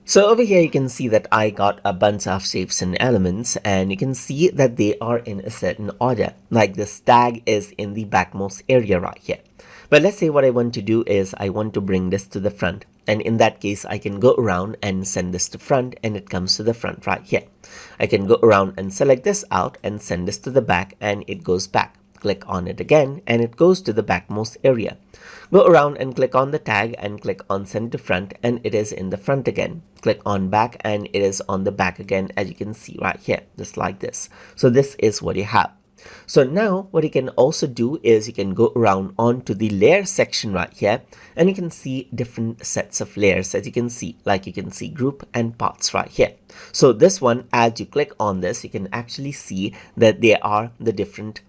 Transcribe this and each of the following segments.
So over here you can see that I got a bunch of shapes and elements, and you can see that they are in a certain order, like this tag is in the backmost area right here. But let's say what I want to do is I want to bring this to the front, and in that case I can go around and send this to front, and it comes to the front right here. I can go around and select this out and send this to the back, and it goes back. Click on it again and it goes to the backmost area. Go around and click on the tag and click on send to front, and it is in the front again. Click on back and it is on the back again, as you can see right here, just like this. So this is what you have. So now what you can also do is you can go around onto the layer section right here, and you can see different sets of layers, as you can see, like you can see group and parts right here. So this one, as you click on this, you can actually see that there are the different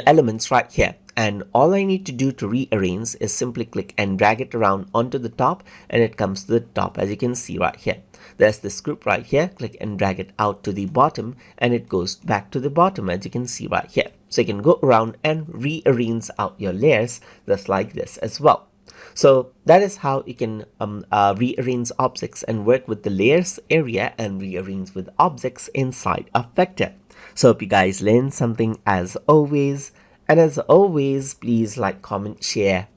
elements right here, and all I need to do to rearrange is simply click and drag it around onto the top, and it comes to the top, as you can see right here. There's this group right here. Click and drag it out to the bottom, and it goes back to the bottom, as you can see right here. So you can go around and rearrange out your layers just like this as well. So that is how you can rearrange objects and work with the layers area and rearrange with objects inside of Vectr. So hope you guys learned something as always. And as always, please like, comment, share,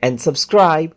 and subscribe.